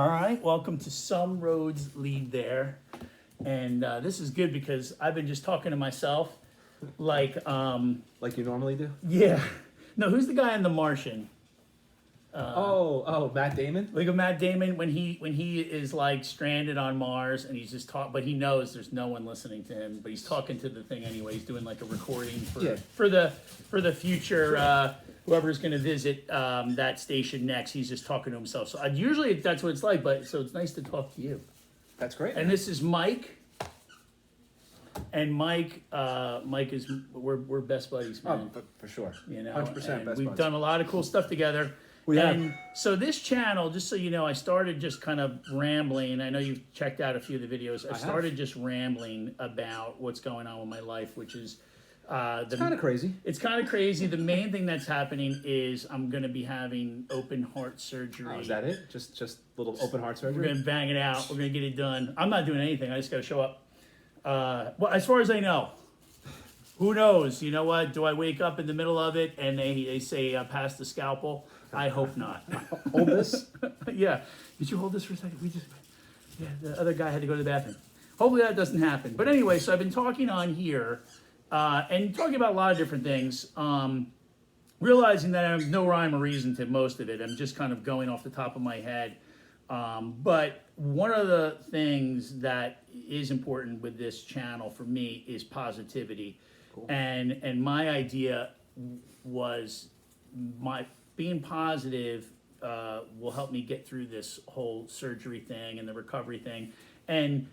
All right, welcome to Some Roads Lead There. And this is good because I've been just talking to myself like, Like you normally do? yeah. No, who's the guy in The Martian? Matt Damon? Like Matt Damon when he is like stranded on Mars and he's just but he knows there's no one listening to him, but he's talking to the thing anyway. He's doing like a recording for the future whoever's going to visit that station next. He's just talking to himself. So usually that's what it's like, but so it's nice to talk to you. That's great. And this is Mike. And Mike is we're best buddies, man. For sure. You know, 100% and best we've buds. done a lot of cool stuff together. We have. And so this channel, just so you know, I started just kind of rambling. I know you've checked out a few of the videos. I started just rambling about what's going on with my life, which is It's kind of crazy. It's kind of crazy. The main thing that's happening is I'm going to be having open heart surgery. Oh, is that it? Just little open heart We're surgery? going to bang it out. We're going to get it done. I'm not doing anything. I just got to show up. Well, as far as I know. Who knows? You know what? Do I wake up in the middle of it and they say pass the scalpel? I hope not. Hold this? Yeah. Did you hold this for a second? The other guy had to go to the bathroom. Hopefully that doesn't happen. But anyway, so I've been talking on here and talking about a lot of different things. Realizing that I have no rhyme or reason to most of it. I'm just kind of going off the top of my head. But one of the things that is important with this channel for me is positivity. Cool. And my idea was being positive will help me get through this whole surgery thing and the recovery thing. And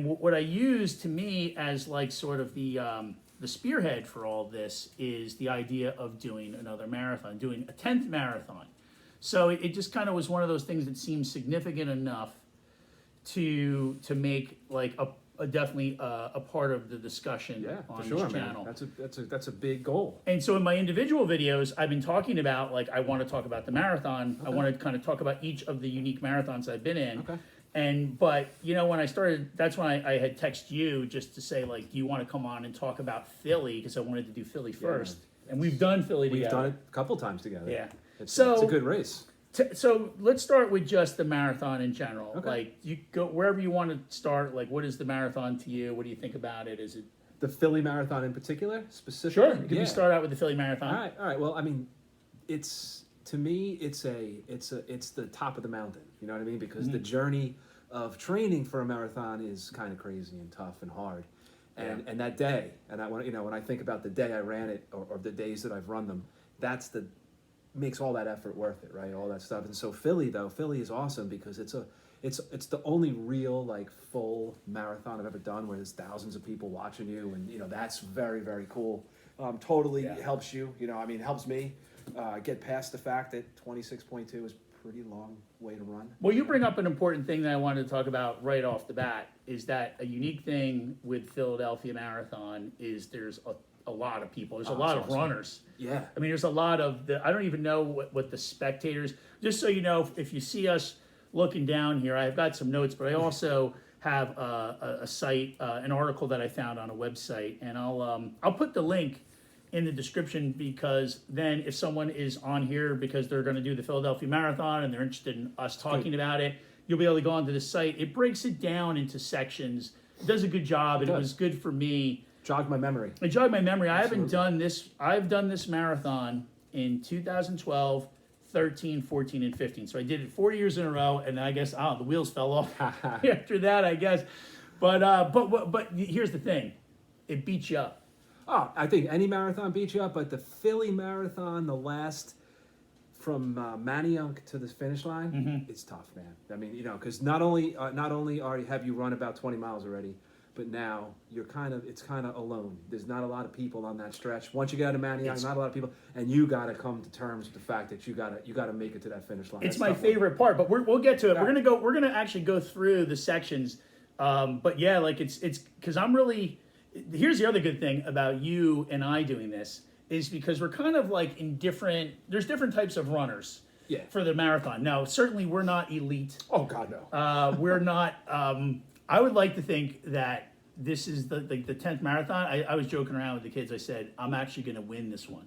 what I use to me as like sort of the spearhead for all this is the idea of doing another marathon, doing a 10th marathon. So it just kind of was one of those things that seemed significant enough to make like definitely a part of the discussion on for sure, this channel. Man. That's a big goal. And so in my individual videos, I've been talking about like I want to talk about the marathon. I want to kind of talk about each of the unique marathons I've been in. Okay. But you know when I started, that's when I had texted you just to say like, do you want to come on and talk about Philly because I wanted to do Philly first, and we've done Philly together. We've done it a couple times together. Yeah. It's a good race. So let's start with just the marathon in general. Okay. Like you go wherever you want to start. Like, what is the marathon to you? What do you think about it? Is it The Philly Marathon in particular, specifically? sure? Can we start out with the Philly Marathon? All right. Well, I mean, to me, it's the top of the mountain. You know what I mean? Because the journey of training for a marathon is kind of crazy and tough and hard. And that day, and when I think about the day I ran it or the days that I've run them, makes all that effort worth it, right? All that stuff. And so Philly is awesome because it's the only real like full marathon I've ever done where there's thousands of people watching you, and that's very, very cool. Totally helps you, helps me get past the fact that 26.2 is a pretty long way to run. Well, you bring up an important thing that I wanted to talk about right off the bat is that a unique thing with Philadelphia Marathon is there's a lot of people. There's a lot of runners. Yeah. I mean, there's a lot of I don't even know what the spectators, just so you know, if you see us looking down here, I've got some notes, but I also have a site, an article that I found on a website, and I'll put the link in the description because then if someone is on here because they're going to do the Philadelphia Marathon and they're interested in us talking about it, you'll be able to go onto the site. It breaks it down into sections. It does a good job, and it was good for me. Jogged my memory. It jogged my memory. I haven't done this. I've done this marathon in 2012, 13, 14, and 15. So I did it 4 years in a row, and I guess the wheels fell off after that, I guess. But here's the thing, it beats you up. Oh, I think any marathon beats you up, but the Philly Marathon, the last from Manayunk to the finish line, it's tough, man. I mean, because not only have you run about 20 miles already, but now it's kind of alone. There's not a lot of people on that stretch. Once you get out of Manayunk, not a lot of people, and you got to come to terms with the fact that you got to make it to that finish line. It's my favorite part, but we'll get to it. We're gonna actually go through the sections. But yeah, like it's because I'm really. Here's the other good thing about you and I doing this is because we're kind of like there's different types of runners for the marathon. Now, certainly we're not elite. Oh God, no. We're not. I would like to think that this is the 10th marathon. I was joking around with the kids. I said, I'm actually going to win this one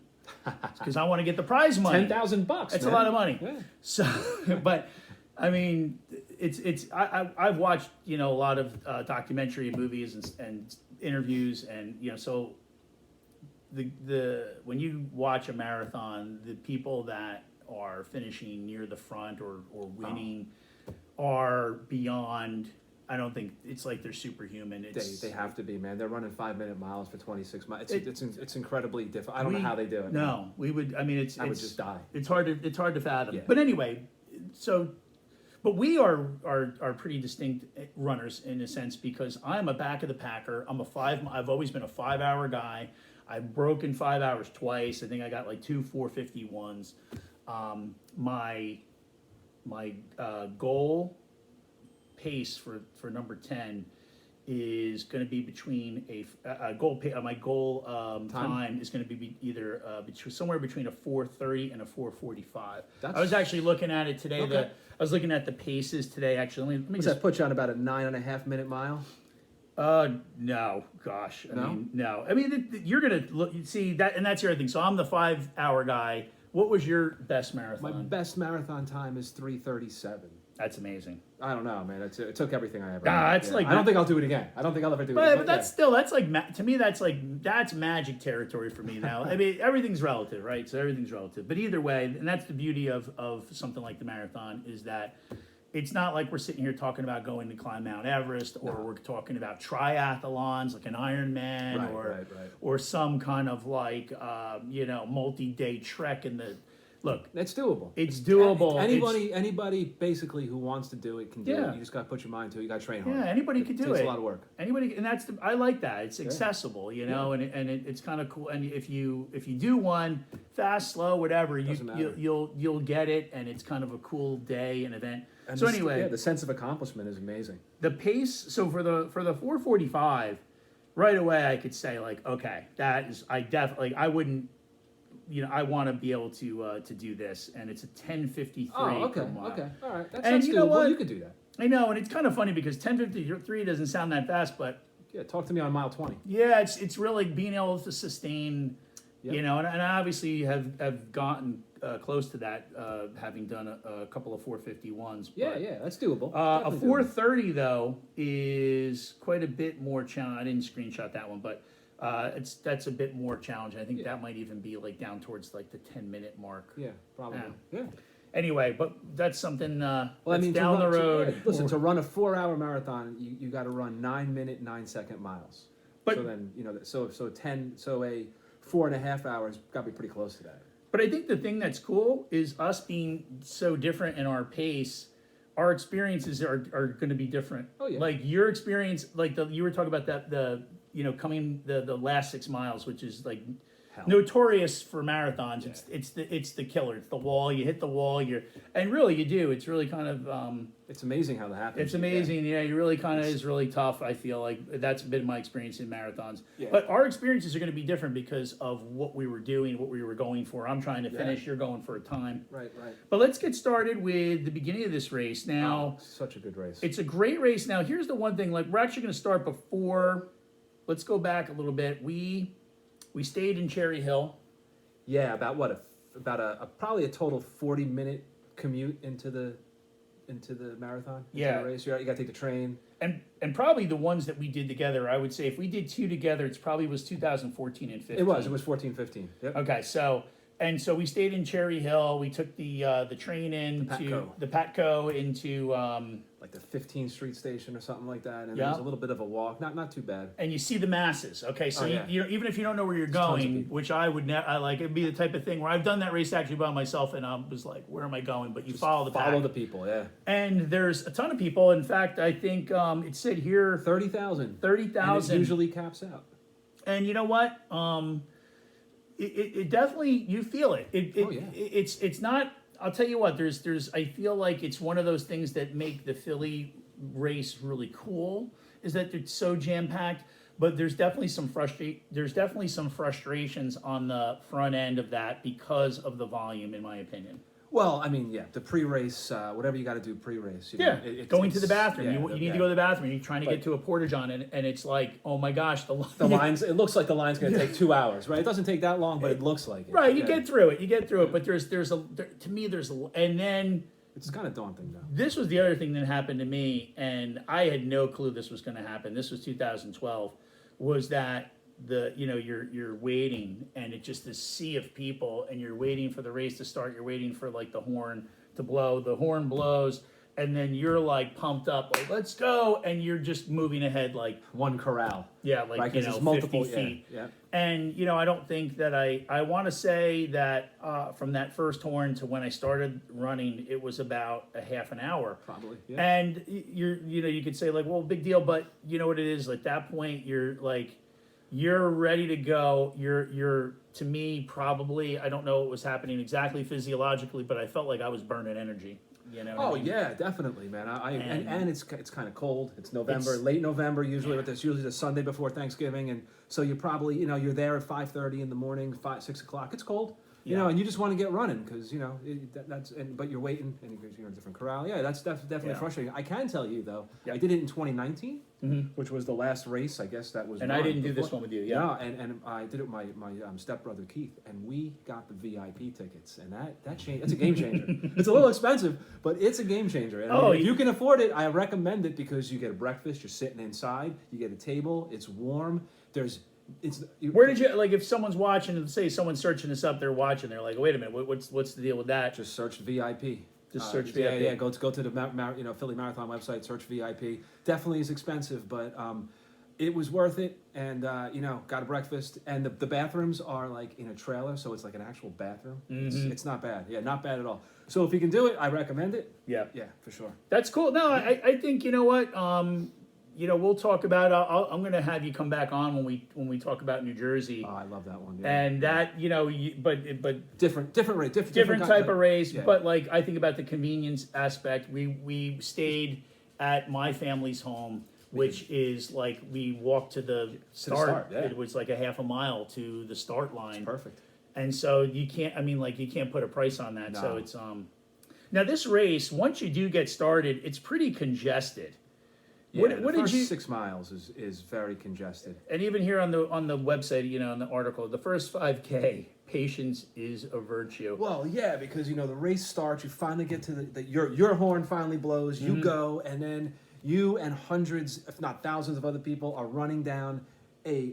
because I want to get the prize money. $10,000. That's a lot of money. Yeah. So, but I mean, I've watched, you know, a lot of documentary movies and interviews, and you know, so the when you watch a marathon, the people that are finishing near the front or winning are beyond. I don't think it's like they're superhuman. They have to be, man. They're running 5-minute miles for 26 miles. It- It's incredibly difficult. I don't know how they do it. No, we would. I mean, I would just die. It's hard to fathom. Yeah. But anyway, so, but we are pretty distinct runners in a sense because I'm a back of the packer. I've always been a 5-hour guy. I've broken 5 hours twice. I think I got like 2 4:51s. My goal pace for number 10 is going to be between my goal time is going to be either somewhere between a 4:30 and a 4:45. I was actually looking at it today. Okay. I was looking at the paces today. Actually, let me Does just. that put you on about a 9.5-minute mile? No, gosh. No? No. I mean, you're gonna look. You see that, and that's the other thing. So I'm the 5-hour guy. What was your best My marathon? best marathon time is 3:37. That's amazing. I don't know, man. It took everything I ever. Nah, had. it's like I don't think I'll do it again. I don't think I'll ever do it. But, again. but that's still to me that's magic territory for me now. I mean, everything's relative, right? So everything's relative. But either way, and that's the beauty of something like the marathon is that it's not like we're sitting here talking about going to climb Mount Everest, or we're talking about triathlons like an Ironman, Right. or some kind of like multi-day trek in the. Look, It's doable. it's doable. Anybody basically who wants to do it can do Yeah. it. You just got to put your mind to it. You got to train hard. Yeah, anybody could do takes it. a lot of work. Anybody, and I like that. It's accessible, you know, it's kind of cool. And if you do one fast, slow, whatever, Doesn't matter. you'll get it, and it's kind of a cool day and event. And So the- anyway, the sense of accomplishment is amazing. the pace. So for the 4:45, right away I could say like, okay, that is I wouldn't. You know, I want to be able to do this, and it's a 10:53 per mile. Okay, all right. And That's you know doable. what? You could do that. I know, and it's kind of funny because 10:53 doesn't sound that fast, but Yeah, talk to me on mile 20. yeah, it's really being able to sustain, Yep. you know, and I obviously have gotten close to that, having done a couple of 4:51s. Yeah, but, that's doable. A Definitely doable. 4:30 though is quite a bit more challenging. I didn't screenshot that one, but that's a bit more challenging. I think Yeah. that might even be like down towards like the 10-minute mark. Yeah, probably. Yeah. Anyway, but that's something Well, I that's mean, down the to road. listen, to run a 4-hour marathon, you got to run 9-minute, 9-second miles. But- so then, so a 4.5 hours got to be pretty close to that. But I think the thing that's cool is us being so different in our pace. Our experiences are going to be different. Oh, yeah. Like your experience, like you were talking about coming the last 6 miles, which is like Hell. notorious for marathons. It's the killer. It's the wall. You hit the wall. And really you do. It's really kind of It's amazing how that happens. it's amazing. Yeah, you really kind of is really tough. I feel like that's been my experience in marathons. Yeah. But our experiences are going to be different because of what we were doing, what we were going for. I'm trying to finish. You're going for a time. Right. But let's get started with the beginning of this race. Now, Such a good race. it's a great race. Now, here's the one thing. Like, we're actually going to start before. Let's go back a little bit. We stayed in Cherry Hill. Yeah, about what? About a probably a total 40-minute commute into the marathon. Yeah. The race. You got to take the train. And probably the ones that we did together, I would say if we did 2 together, it's probably was 2014 and 15. It was 14, 15. Yep. Okay, so we stayed in Cherry Hill. We took the train into the Patco into Like the 15th Street station or something like that, and Yeah. there was a little bit of a walk. Not too bad. and you see the masses. Okay, so Oh, yeah. you even if you don't know where you're tons of going, people. which I would I like, it'd be the type of thing where I've done that race actually by myself, and I was like, where am I going? But you follow the Follow pack. the people. Yeah. And there's a ton of people. In fact, I think it said here 30,000. 30,000. And it usually caps out. And you know what? It definitely, you feel it. Oh, yeah. It's not. I'll tell you what. There's. I feel like it's one of those things that make the Philly race really cool. Is that it's so jam packed. But there's definitely some frustrations on the front end of that because of the volume, in my opinion. Well, I mean, yeah, the pre-race, whatever you got to do pre-race. You Yeah, know, going to the bathroom. yeah, You need to go to the bathroom. You're trying to get to a porta-john, and it's like, oh my gosh, The lines. It looks like the line's going to take 2 hours, right? It doesn't take that long, but it looks like it. Right, you Yeah. get through it. But to me, and then It's kind of daunting though. this was the other thing that happened to me, and I had no clue this was going to happen. This was 2012. Was that you're waiting, and it's just this sea of people, and you're waiting for the race to start. You're waiting for like the horn to blow. The horn blows, and then you're like pumped up, like let's go, and you're just moving ahead like One corral. like Right, 'cause there's 50 yeah, feet. yeah. And I don't think that I want to say that from that first horn to when I started running, it was about a half an hour. Probably, yeah. And you could say like, well, big deal, but you know what it is. At that point, you're ready to go. You're to me probably, I don't know what was happening exactly physiologically, but I felt like I was burning energy. You know? What I mean? Yeah, definitely, man. And it's kind of cold. It's November, It's- late November usually. But it's usually the Sunday before Thanksgiving, and so you probably you're there at 5:30 in the morning, 6 o'clock. It's cold, Yeah. and you just want to get running because but you're waiting and you're in a different corral. Yeah, that's definitely Yeah. frustrating. I can tell you though, Yep. I did it in 2019, Mhm. which was the last race. I guess that was. And I run didn't do this before. one with you. Yeah, and I did it with my stepbrother Keith, and we got the VIP tickets, and that changed. It's a game changer. It's a little expensive, but it's a game changer. And Oh, if you can afford it, I recommend it because you get a breakfast. You're sitting inside. You get a table. It's warm. Where did you like if someone's watching and say someone's searching this up, they're watching, they're like, wait a minute, what's the deal with that? just search VIP? Just search Yeah, VIP. yeah. Go to the Philly Marathon website. Search VIP. Definitely is expensive, but it was worth it. And got a breakfast, and the bathrooms are like in a trailer, so it's like an actual bathroom. Mhm. It's not bad. Yeah, not bad at all. So if you can do it, I recommend it. Yeah. Yeah, for sure. That's cool. No, I think you know what. We'll talk about. I'm going to have you come back on when we talk about New Jersey, Oh, I love that one. Yeah. and that but different rate, different type of race. yeah. But like I think about the convenience aspect. We stayed at my family's home, which is like we walked to the start. yeah. It was like a half a mile to the start line. Perfect. And so you can't. I mean, like you can't put a price on that. So No. it's Now this race, once you do get started, it's pretty congested. Yeah, What the did first you? 6 miles is very congested. And even here on the website, in the article, the first 5K, patience is a virtue. Well, yeah, because the race starts. You finally get to your horn finally blows. You go, and then you and hundreds, if not thousands, of other people are running down a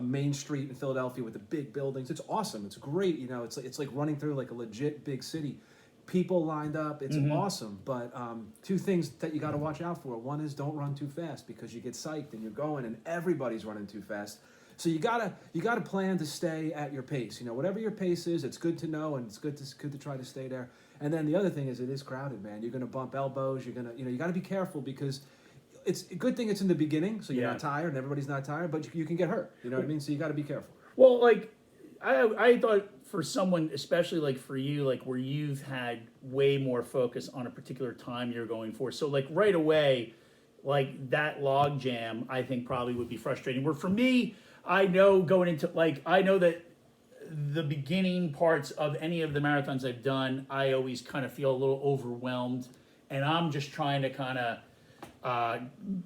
main street in Philadelphia with the big buildings. It's awesome. It's great. It's like running through like a legit big city. People lined up. It's awesome. But two things that you got to watch out for. One is don't run too fast because you get psyched and you're going and everybody's running too fast. So you gotta plan to stay at your pace. Whatever your pace is, it's good to know and it's good to try to stay there. And then the other thing is it is crowded, man. You're gonna bump elbows. You're gonna you got to be careful because it's a good thing it's in the beginning, so you're Yeah. not tired and everybody's not tired, but you can get hurt. You know what I mean? So you got to be careful. Well, like I thought for someone, especially like for you, like where you've had way more focus on a particular time you're going for. So like right away, like that log jam, I think probably would be frustrating. Where for me, I know going into I know that the beginning parts of any of the marathons I've done, I always kind of feel a little overwhelmed, and I'm just trying to kind of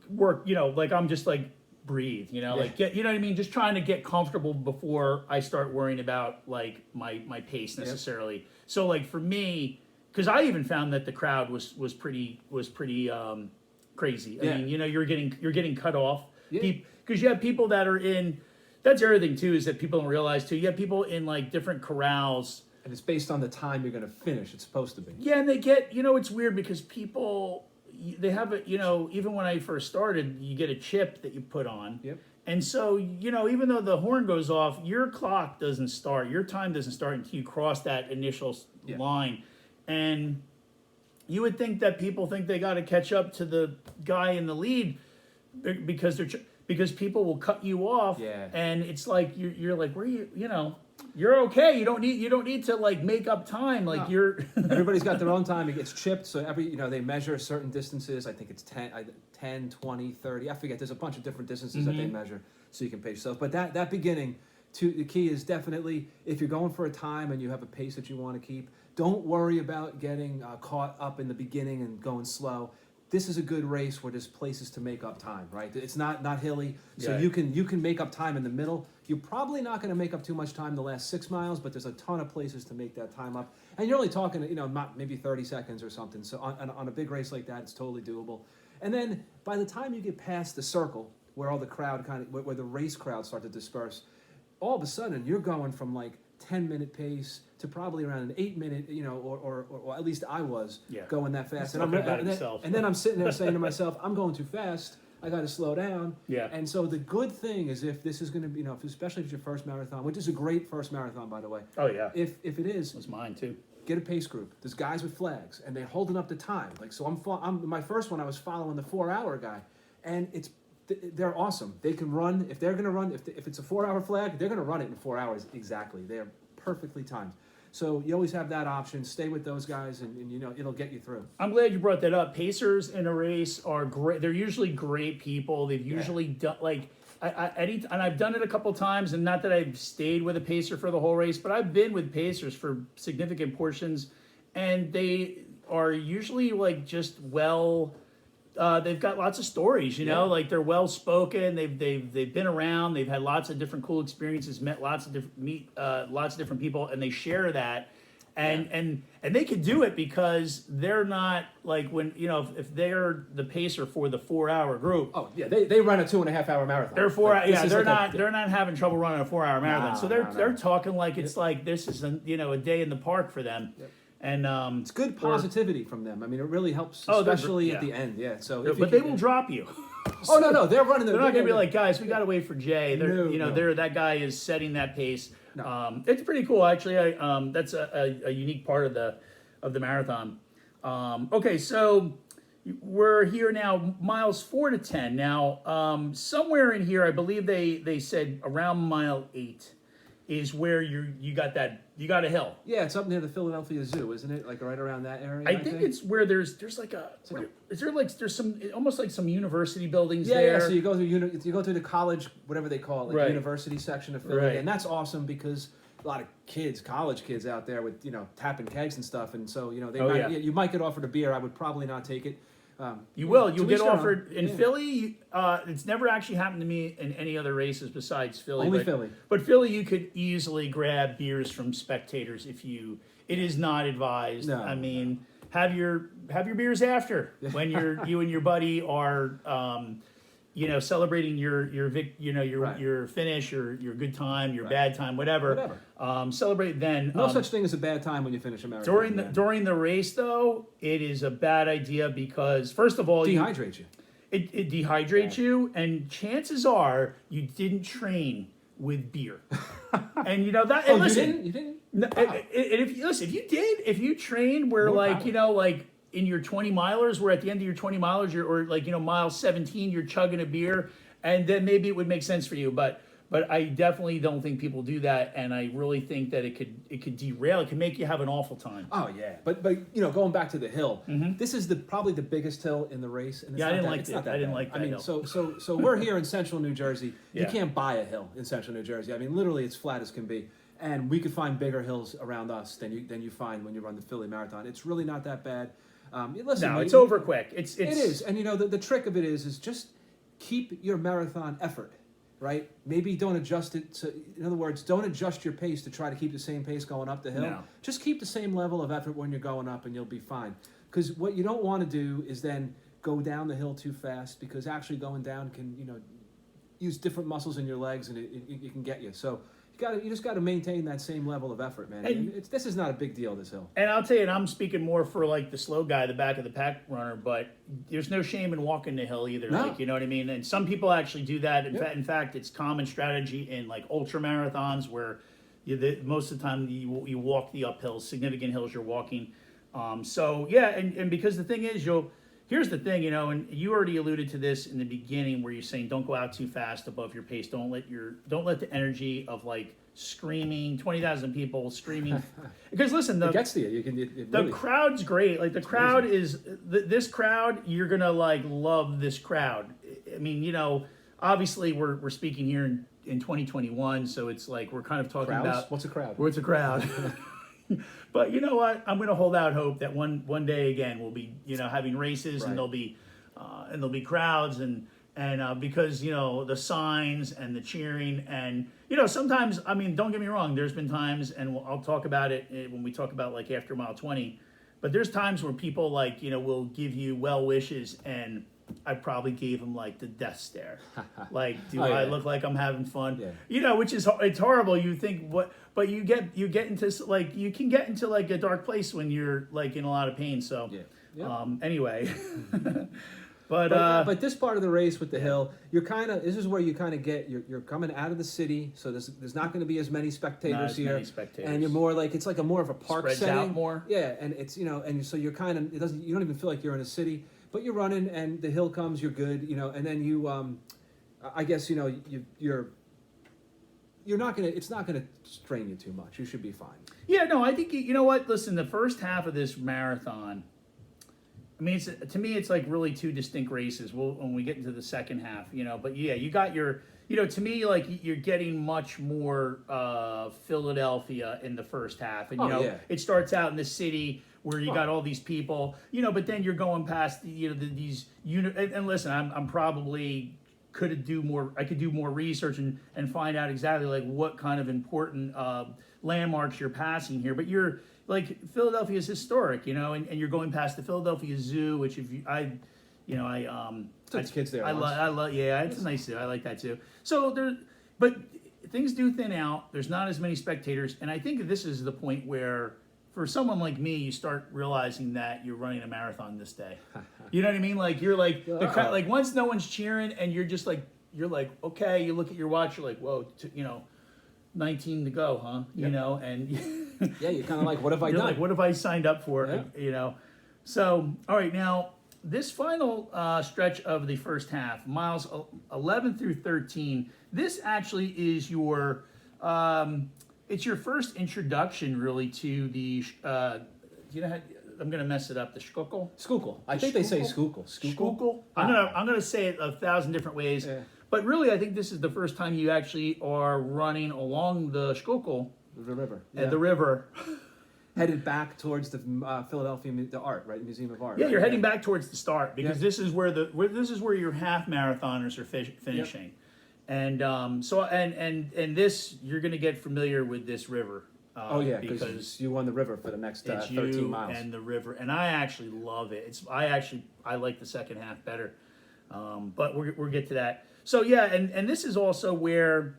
work. Like I'm just like breathe. Like get what I mean. Just trying to get comfortable before I start worrying about like my pace necessarily. So like for me, because I even found that the crowd was pretty crazy. Yeah. I mean, you're getting cut off. Yeah. Because you have people that are in. That's the other thing too, is that people don't realize too. You have people in like different corrals. And it's based on the time you're going to finish. It's supposed to be. Yeah, and they get, it's weird because people, they have a, even when I first started, you get a chip that you put on. Yep. And so, even though the horn goes off, your clock doesn't start. Your time doesn't start until you cross that initial line. And you would think that people think they got to catch up to the guy in the lead because because people will cut you off. Yeah. And it's like you're like, where you're okay. You don't need to like make up time. Like No. you're Everybody's got their own time. It gets chipped, so they measure certain distances. I think it's 10, 20, 30. I forget. There's a bunch of different distances that they measure, so you can pace yourself. But that beginning, the key is definitely if you're going for a time and you have a pace that you want to keep, don't worry about getting caught up in the beginning and going slow. this is a good race where there's places to make up time, right? It's not hilly, so Yeah. you can make up time in the middle. You're probably not going to make up too much time the last 6 miles, but there's a ton of places to make that time up. And you're only talking, not maybe 30 seconds or something. So on a big race like that, it's totally doable. And then by the time you get past the circle, where all the crowd where the race crowds start to disperse, all of a sudden you're going from like 10-minute pace to probably around an 8-minute, or at least I was Yeah. going that fast. He's talking about himself. And then I'm sitting there saying to myself, I'm going too fast. I got to slow down. Yeah. And so the good thing is, if this is going to be, especially if it's your first marathon, which is a great first marathon, by the way. Oh yeah. If it is, It was mine too. get a pace group. There's guys with flags, and they're holding up the time. Like, so I'm my first one. I was following the 4-hour guy, and they're awesome. They can run if they're going to run. If it's a 4-hour flag, they're going to run it in 4 hours exactly. They're perfectly timed. So you always have that option. Stay with those guys, and it'll get you through. I'm glad you brought that up. Pacers in a race are great. They're usually great people. They've usually done like and I've done it a couple times, and not that I've stayed with a pacer for the whole race, but I've been with pacers for significant portions, and they are usually like just well. They've got lots of stories, Yeah. like they're well spoken. They've been around. They've had lots of different cool experiences. Met lots of different people, and they share that. And they could do it because they're not like when if they're the pacer for the 4-hour group. Oh yeah, they run a 2.5-hour marathon. They're they're not a, they're not having trouble running a 4-hour marathon. So they're no. they're talking like it's like this is a day in the park for them. Yep. And it's good positivity from them. I mean, it really helps, Oh, they're especially gr- at the yeah. end. Yeah. So, but they will drop you. Oh no, they're running. They're not gonna be like, guys, we gotta wait for Jay. No. They're that guy is setting that pace. No. It's pretty cool actually. That's a unique part of the marathon. Okay, so we're here now, miles 4 to 10. Now, somewhere in here, I believe they said around mile 8 is where you got a hill. Yeah, it's up near the Philadelphia Zoo, isn't it? Like right around that area. I think it's where there's like there's some almost like some university buildings there. Yeah. So you go through the college, whatever they call it, like Right. university section of Philly, Right. and that's awesome because a lot of college kids out there with tapping kegs and stuff, and so they Oh, might, yeah. You might get offered a beer. I would probably not take it. You will. To You'll each get their own. offered in Yeah. Philly. It's never actually happened to me in any other races besides Philly. Only but, Philly. But Philly, you could easily grab beers from spectators if you. It is not advised. No. I mean, have your beers after when you and your buddy are. Celebrating your Right. your finish, your good time, your bad time, whatever. Celebrate then. No such thing as a bad time when you finish a marathon. During the race, though, it is a bad idea because first of all, Dehydrate you. it dehydrates you, and chances are you didn't train with beer. And that. And listen, You didn't. no, Wow. and if you trained where More like power. like in your 20 milers, where at the end of your 20 milers, mile 17, you're chugging a beer, and then maybe it would make sense for you. But I definitely don't think people do that, and I really think that it could derail. It could make you have an awful time. Oh yeah, but going back to the hill, this is probably the biggest hill in the race. And it's Yeah, I not didn't that- like it's it. not that I didn't bad. like that I mean, hill. so we're here in Central New Jersey. You Yeah. can't buy a hill in Central New Jersey. I mean, literally, it's flat as can be. And we could find bigger hills around us than you find when you run the Philly Marathon. It's really not that bad. Listen, No, it's over quick. It is, and the trick of it is just keep your marathon effort, right? Maybe don't adjust it. In other words, don't adjust your pace to try to keep the same pace going up the hill. No. Just keep the same level of effort when you're going up, and you'll be fine. Because what you don't want to do is then go down the hill too fast, because actually going down can use different muscles in your legs, and it can get you. So you just got to maintain that same level of effort, man. And- This is not a big deal, this hill. And I'll tell you, and I'm speaking more for like the slow guy, the back of the pack runner, but there's no shame in walking the hill either. No. Like, you know what I mean? And some people actually do that. Yep. In fact, it's common strategy in like ultra marathons where most of the time you walk the uphills, significant hills you're walking. So yeah, and because the thing is, here's the thing, and you already alluded to this in the beginning where you're saying don't go out too fast above your pace. Don't let the energy of like screaming, 20,000 people screaming. Because listen, It gets to you. the Really, crowd's great. Like the crowd is this crowd. You're gonna like love this crowd. I mean, obviously we're speaking here in 2021, so it's like we're kind of talking crowds? about What's a crowd? what's a crowd. But you know what? I'm going to hold out hope that one day again we'll be having races Right. and there'll be crowds and because the signs and the cheering and sometimes, I mean, don't get me wrong, there's been times, and I'll talk about it when we talk about like after mile 20, but there's times where people like will give you well wishes, and I probably gave them like the death stare. Like, do Oh, I yeah. look like I'm having fun? Yeah. Which is it's horrible. You think what, but you get into like you can get into like a dark place when you're like in a lot of pain. So, Yeah. Yeah. Anyway, But this part of the race with the hill, this is where you kind of you're coming out of the city, so there's not going to be as many spectators Not as here, many spectators. and you're more like it's like a more of a park Spreads setting. out more. Yeah, and it's and so you're kind of you don't even feel like you're in a city, but you're running and the hill comes, you're good, and then you I guess you're not gonna it's not gonna strain you too much. You should be fine. Yeah, no, I think you know what. Listen, the first half of this marathon, I mean, to me, it's like really two distinct races. When we get into the second half, But yeah, you got your, to me, like you're getting much more Philadelphia in the first half, and yeah. it starts out in the city where you got all these people, but then you're going past these unit. And listen, I'm probably I could do more research and find out exactly like what kind of important landmarks you're passing here, but you're. Like Philadelphia is historic, and you're going past the Philadelphia Zoo, which if you, Took the kids there I once. love, yeah, it's a nice zoo. I like that too. So but things do thin out. There's not as many spectators, and I think this is the point where, for someone like me, you start realizing that you're running a marathon this day. You know what I mean? Like you're like the crowd, like once no one's cheering, and you're just like okay. You look at your watch, you're like, whoa, 19 to go, huh? Yep. And Yeah, you're kind of like, what have I you're done? like, what have I signed up for? Yeah. So, all right, now this final stretch of the first half, miles 11 through 13. This actually is your, it's your first introduction really to the, I'm gonna mess it up. The Schuylkill. Schuylkill. I think they say Schuylkill. Schuylkill. I'm gonna say it 1,000 different ways. Yeah. But really, I think this is the first time you actually are running along the Schuylkill. The river. At the river. Headed back towards the Philadelphia the art, right? Museum of Art. Yeah, right? you're heading back towards the start because Yeah. this is where your half marathoners are finishing, and this you're going to get familiar with this river. Because you won the river for the next it's 13 you miles. and the river, and I actually love it. I like the second half better, but we'll get to that. So yeah, and this is also where,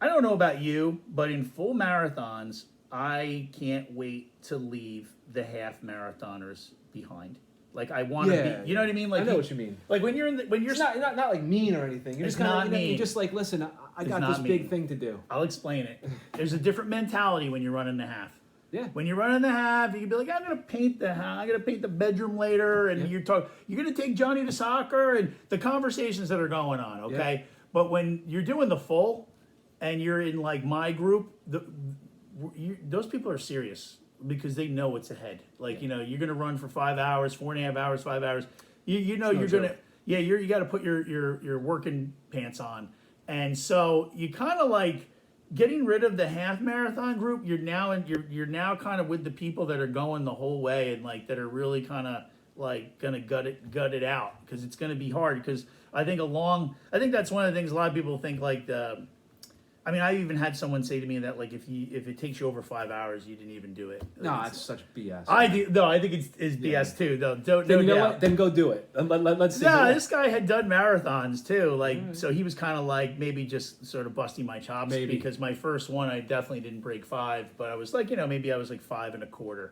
I don't know about you, but in full marathons, I can't wait to leave the half marathoners behind. Like I want to be, you know what I mean? Like I know what you mean. Like when you're It's not like mean or anything. You're It's just kind not of mean. you're just like, listen, I got not this big mean. thing to do. I'll explain it. There's a different mentality when you're running the half. Yeah. When you're running the half, you can be like, I'm gonna paint the bedroom later, and you're gonna take Johnny to soccer, and the conversations that are going on, okay? Yeah. But when you're doing the full, and you're in like my group, those people are serious because they know what's ahead. Like you're gonna run for 5 hours, 4.5 hours, 5 hours. You know you're gonna you got to put your working pants on, and so you kind of like. Getting rid of the half marathon group, you're now kind of with the people that are going the whole way and like that are really kind of like gonna gut it out because it's gonna be hard because I think that's one of the things a lot of people think like I even had someone say to me that like if it takes you over 5 hours you didn't even do it. No, that's such BS. I think it's BS too. No, Then you know what? Then go do it. Let's see. Yeah, this guy had done marathons too. Like, so he was kind of like maybe just sort of busting my chops Maybe. because my first one I definitely didn't break 5, but I was like, maybe I was like 5.25,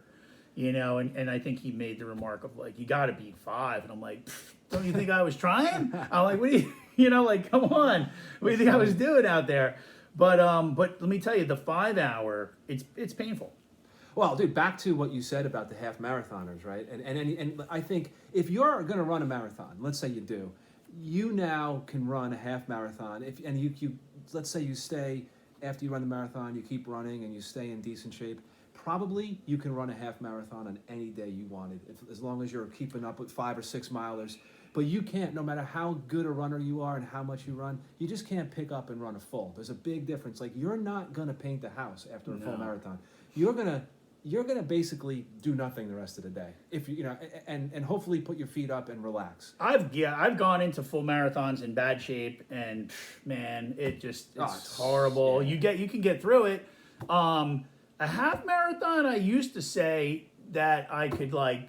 and I think he made the remark of like, you got to beat 5, and I'm like, don't you think I was trying? I'm like, what do you, like, come on, what do you think I was doing out there? But let me tell you, the 5 hour, it's painful. Well, dude, back to what you said about the half marathoners, right? And I think if you're going to run a marathon, let's say you do, you now can run a half marathon. You let's say you stay after you run the marathon, you keep running and you stay in decent shape. Probably you can run a half marathon on any day you wanted, as long as you're keeping up with 5 or 6 milers. But you can't, no matter how good a runner you are and how much you run, you just can't pick up and run a full. There's a big difference. Like, you're not going to paint the house after a full marathon. You're going to you're gonna basically do nothing the rest of the day. If you know, and hopefully put your feet up and relax. I've gone into full marathons in bad shape, and man, it's horrible. yeah. You can get through it. A half marathon, I used to say that I could like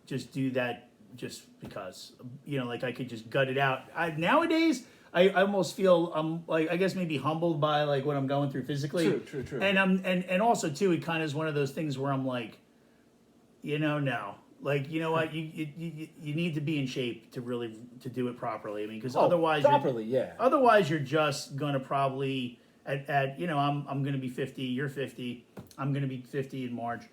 just do that just because, like I could just gut it out. Nowadays, I almost feel like, I guess maybe humbled by like what I'm going through physically. True. And also too, it kind of is one of those things where I'm like, no, like, you know what, you need to be in shape to really to do it properly. I mean, because otherwise you're just gonna probably I'm gonna be 50, you're 50, I'm gonna be 50 in March.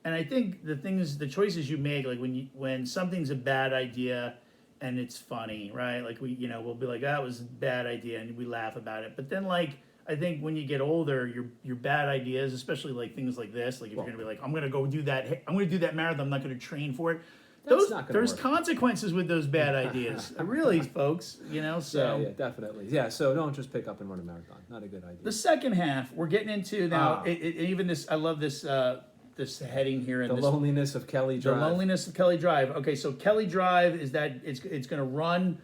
And I think the choices you make, like when something's a bad idea and it's funny, right? Like we'll be like, that was a bad idea, and we laugh about it. But then like, I think when you get older, your bad ideas, especially like things like this, like if you're gonna be like, I'm gonna do that marathon, I'm not gonna train for it. There's consequences with those bad ideas. Really, folks, so. Yeah, definitely. Yeah, so don't just pick up and run a marathon. Not a good idea. The second half, we're getting into now, even this, I love this, this heading here. In the loneliness of Kelly Drive. The loneliness of Kelly Drive. Okay, so Kelly Drive is that it's going to run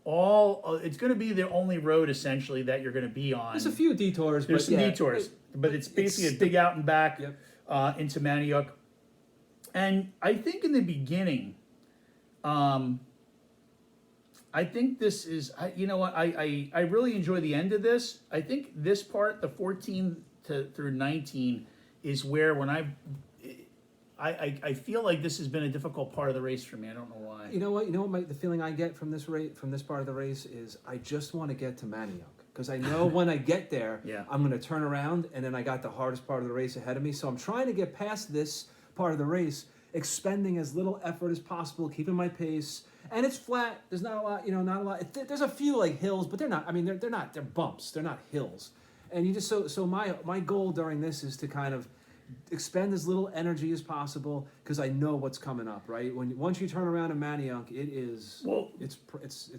it's going to be the only road essentially that you're going to be on. There's a few detours. There's some detours, but it's basically a big out and back into Manayunk. And I think in the beginning, I think this is, you know what, I really enjoy the end of this. I think this part, the 14 through 19, is where when I feel like this has been a difficult part of the race for me. I don't know why. You know what? The feeling I get from this part of the race is I just want to get to Manayunk, because I know when I get there, I'm going to turn around, and then I got the hardest part of the race ahead of me. So I'm trying to get past this part of the race, expending as little effort as possible, keeping my pace. And it's flat. There's not a lot. Not a lot. There's a few like hills, but they're not. I mean, they're not. They're bumps. They're not hills. And you just so my goal during this is to kind of expend as little energy as possible, because I know what's coming up, right? Once you turn around in Manayunk, it's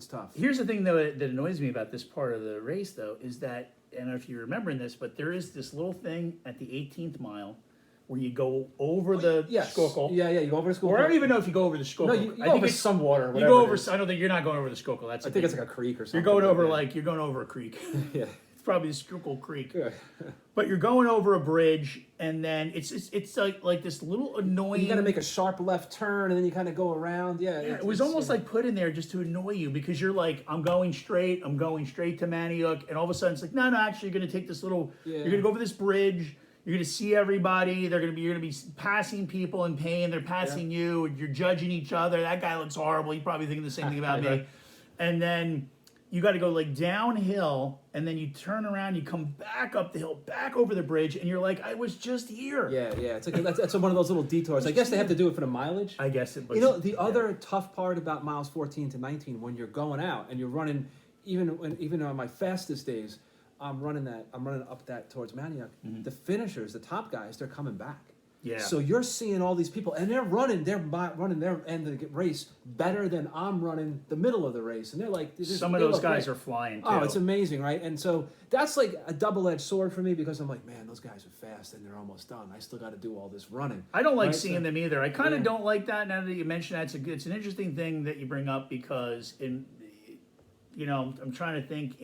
tough. Here's the thing though that annoys me about this part of the race though, is that, I don't know if you're remembering this, but there is this little thing at the 18th mile where you go over the Schuylkill. Yeah, you go over the Schuylkill. Or I don't even know if you go over the Schuylkill. No, you go over some water. You go over. I don't think you're not going over the Schuylkill. I think it's like a creek or something. You're going over you're going over a creek. Yeah. Probably the Schuylkill Creek. Yeah. But you're going over a bridge, and then it's like this little annoying. You got to make a sharp left turn, and then you kind of go around. Yeah, it was almost like put in there just to annoy you, because you're like, I'm going straight to Manayunk, and all of a sudden it's like, no, actually you're going to take this little. Yeah. You're going to go over this bridge. You're going to see everybody. You're going to be passing people in pain. They're passing you. You're judging each other. That guy looks horrible. You're probably thinking the same thing about me. And then you got to go like downhill, and then you turn around, you come back up the hill, back over the bridge, and you're like, I was just here. Yeah. It's like that's one of those little detours. I guess they have to do it for the mileage. I guess it was. The other tough part about miles 14 to 19, when you're going out and you're running, even on my fastest days, I'm running up that towards Manayunk. Mm-hmm. The finishers, the top guys, they're coming back. Yeah. So you're seeing all these people, and they're running their end of the race better than I'm running the middle of the race, and they're like, some of those guys are flying too. Oh, it's amazing, right? And so that's like a double-edged sword for me, because I'm like, man, those guys are fast and they're almost done. I still got to do all this running. I don't like seeing them either. I kind of don't like that. Now that you mention that, it's an interesting thing that you bring up, because I'm trying to think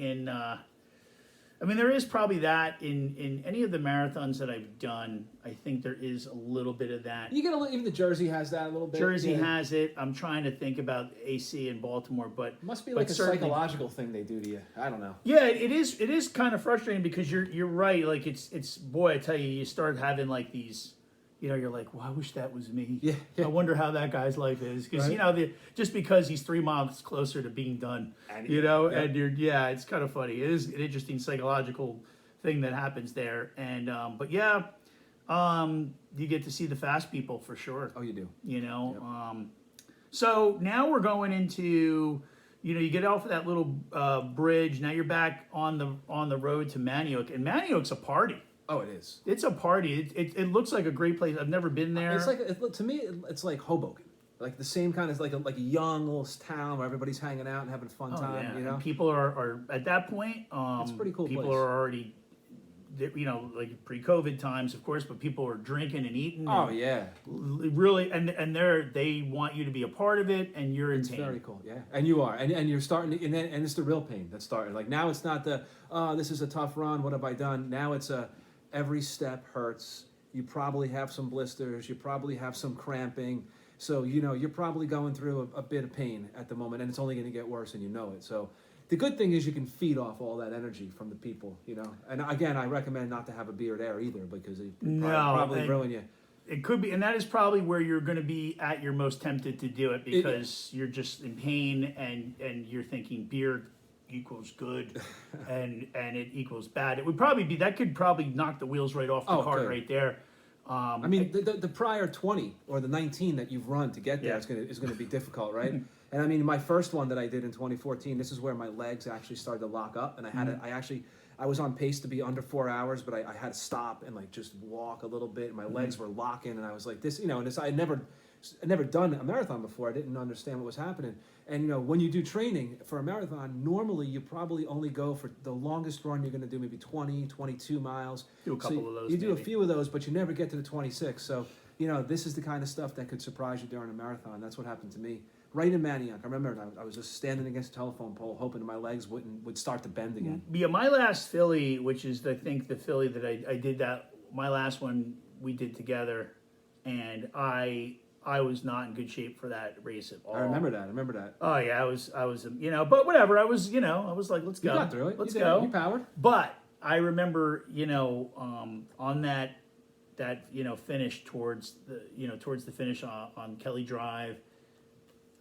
there is probably that in any of the marathons that I've done. I think there is a little bit of that. You get even the Jersey has that a little bit. Jersey has it. I'm trying to think about AC and Baltimore, but it must be like a psychological thing they do to you. I don't know. Yeah, it is. It is kind of frustrating, because you're right. Like it's boy, I tell you, you start having like these. You're like, well, I wish that was me. Yeah. I wonder how that guy's life is, because just because he's 3 miles closer to being done, and it's kind of funny. It is an interesting psychological thing that happens there, and you get to see the fast people for sure. Oh, you do. Yep. So now we're going into, you get off of that little bridge. Now you're back on the road to Manayunk, and Manayunk's a party. Oh, it is. It's a party. It looks like a great place. I've never been there. It's like to me, it's like Hoboken, like the same kind of like a young little town where everybody's hanging out and having a fun time. And people are at that point. It's a pretty cool people place. are already you know, like pre-COVID times, of course, but people were drinking and eating. Oh and yeah, really, and they want you to be a part of it, and you're in it's pain. very cool. Yeah, and you are, and you're starting, and it's the real pain that's starting. Like now, it's not the this is a tough run. What have I done? Now it's every step hurts. You probably have some blisters. You probably have some cramping. So you know you're probably going through a bit of pain at the moment, and it's only going to get worse, and you know it. So. The good thing is you can feed off all that energy from the people, you know. And again, I recommend not to have a beer there either because it probably ruin you. It could be, and that is probably where you're going to be at your most tempted to do it because you're just in pain and you're thinking beer equals good and it equals bad. It would probably be that could probably knock the wheels right off the cart right there. I mean, the prior 20 or the 19 that you've run to get there is gonna be difficult, right? And I mean, my first one that I did in 2014, this is where my legs actually started to lock up, and I had I was on pace to be under 4 hours, but I had to stop and like just walk a little bit. And my legs were locking, and I was like, this, you know, and I had never done a marathon before. I didn't understand what was happening. And you know, when you do training for a marathon, normally you probably only go for the longest run you're going to do, maybe 20, 22 miles. Do a couple of those. You do a few of those, but you never get to the 26. So you know, this is the kind of stuff that could surprise you during a marathon. That's what happened to me. Right in Manayunk, I remember I was just standing against a telephone pole, hoping my legs would start to bend again. Yeah, my last Philly, which is I think the Philly that I did that. My last one we did together, and I was not in good shape for that race at all. I remember that. Oh yeah, I was you know, but whatever. I was like, let's go. You got through it. Let's go. You powered. But I remember, you know, on that you know finish towards the finish on Kelly Drive.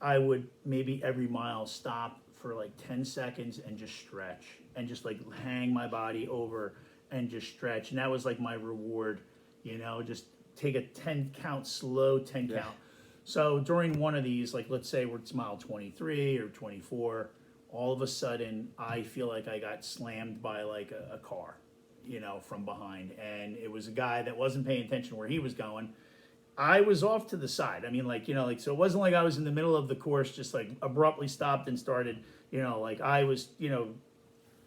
I would maybe every mile stop for like 10 seconds and just stretch and just like hang my body over and just stretch. And that was like my reward, you know, just take a 10 count, slow 10 count. So during one of these, like let's say it's mile 23 or 24, all of a sudden I feel like I got slammed by like a car, you know, from behind. And it was a guy that wasn't paying attention where he was going. I was off to the side. I mean, like, you know, like, so it wasn't like I was in the middle of the course, just like abruptly stopped and started, you know, like I was, you know,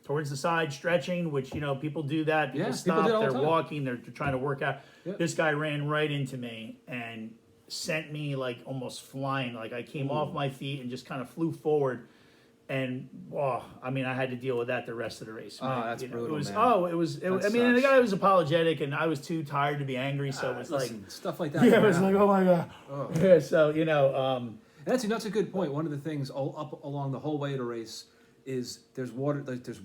towards the side stretching, which, you know, people do that. People stop, they're walking, they're trying to work out. Yep. This guy ran right into me and sent me like almost flying. Like I came off my feet and just kind of flew forward. And I mean, I had to deal with that the rest of the race. Right? Oh, that's brutal, it was, man. I mean, and the guy was apologetic, and I was too tired to be angry, so it was like stuff like that. Yeah, it was like, oh my god. Oh. Yeah, so you know, that's a good point. One of the things up along the whole way to the race is there's water, there's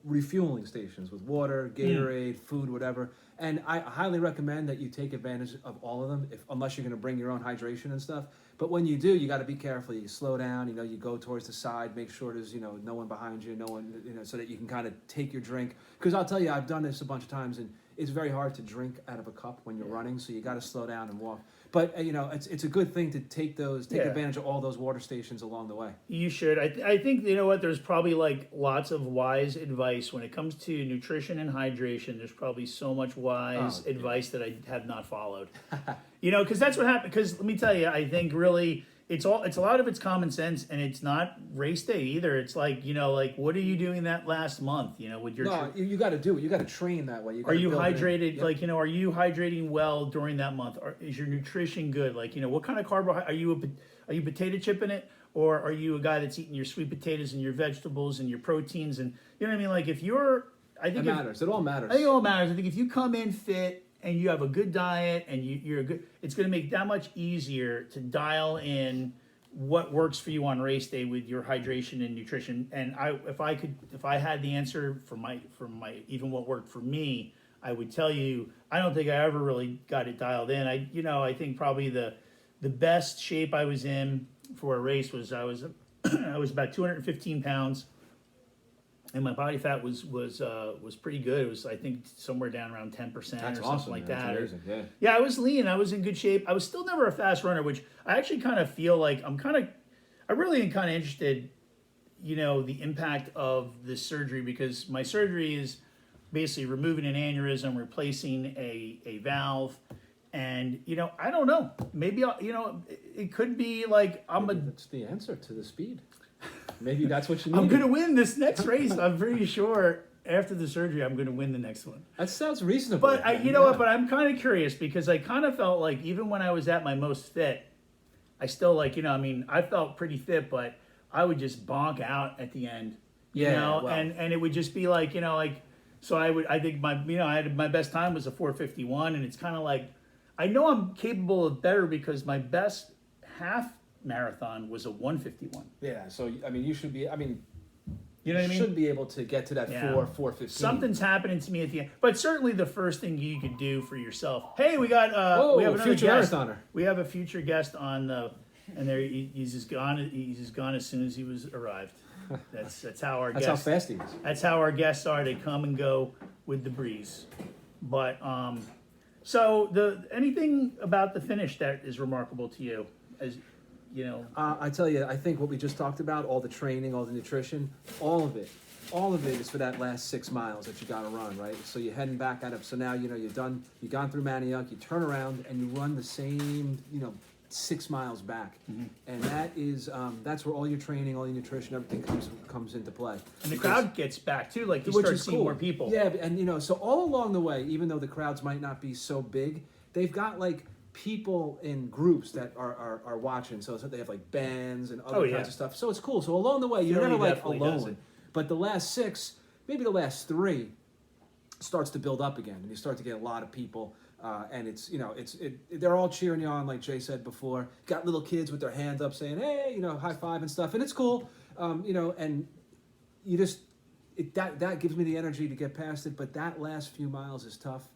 refueling stations with water, Gatorade, food, whatever. And I highly recommend that you take advantage of all of them, unless you're going to bring your own hydration and stuff. But when you do, you got to be careful. You slow down. You know, you go towards the side. Make sure there's no one behind you, no one, so that you can kind of take your drink. Because I'll tell you, I've done this a bunch of times, and it's very hard to drink out of a cup when you're running. So you got to slow down and walk. But it's a good thing to take advantage of all those water stations along the way. You should. I think you know what. There's probably like lots of wise advice when it comes to nutrition and hydration. There's probably so much wise advice that I have not followed. You know, because that's what happened. Because let me tell you, I think really it's a lot of it's common sense, and it's not race day either. It's like, you know, like what are you doing that last month? You know, with your you got to do it. You got to train that way. Are you hydrated? Like, you know, are you hydrating well during that month? Or is your nutrition good? Like, you know, what kind of carbohydrate are you potato chipping it, or are you a guy that's eating your sweet potatoes and your vegetables and your proteins and you know what I mean? Like if you're, I think it matters. It all matters. I think it all matters. I think if you come in fit and you have a good diet and you're a good, it's going to make that much easier to dial in what works for you on race day with your hydration and nutrition. And if I had the answer for my even what worked for me, I would tell you I don't think I ever really got it dialed in. I think probably the best shape I was in for a race was I was about 215 pounds. And my body fat was pretty good. It was, I think, somewhere down around 10% or something like that. That's amazing. Yeah, I was lean. I was in good shape. I was still never a fast runner, which I actually kind of feel like I really am kind of interested, you know, the impact of this surgery, because my surgery is basically removing an aneurysm, replacing a valve. And, you know, I don't know. Maybe, it could be like That's the answer to the speed. Maybe that's what you need. I'm going to win this next race, I'm pretty sure. after the surgery, I'm going to win the next one. That sounds reasonable. But you know what? But I'm kind of curious because I kind of felt like even when I was at my most fit, I still like, I mean, I felt pretty fit, but I would just bonk out at the end, you Yeah, know, well. and it would just be like, so I think I had my best time was a 4:51, and it's kind of like, I know I'm capable of better because my best half marathon was a 1:51. Yeah, so I mean, you should be. I mean, You know what I mean? should be able to get to that Yeah. 4:15. Something's happening to me at the end, but certainly the first thing you could do for yourself. Hey, we got Oh, we have another future guest. marathoner. We have a future guest on the, and there he's just gone. He's just gone as soon as he was arrived. That's how our That's how guests. fast he is. That's how our guests are. They come and go with the breeze. But so anything about the finish that is remarkable to you, as you know? I tell you, I think what we just talked about, all the training, all the nutrition, all of it is for that last 6 miles that you got to run, right? So you're heading back at it. So now, you've gone through Manioc, you turn around and you run the same, 6 miles back. And that is, that's where all your training, all your nutrition, everything comes into play. And the crowd gets back too. Like you Which start is seeing cool. more people. Yeah, and so all along the way, even though the crowds might not be so big, they've got like people in groups that are watching. So they have like bands and other kinds of stuff. So it's cool. So along the way, you're Philly never like definitely does alone. it. But the last 6, maybe the last 3, starts to build up again, and you start to get a lot of people. And it's they're all cheering you on, like Jay said before. Got little kids with their hands up saying, "Hey," high five and stuff, and it's cool. And you just that gives me the energy to get past it. But that last few miles is tough.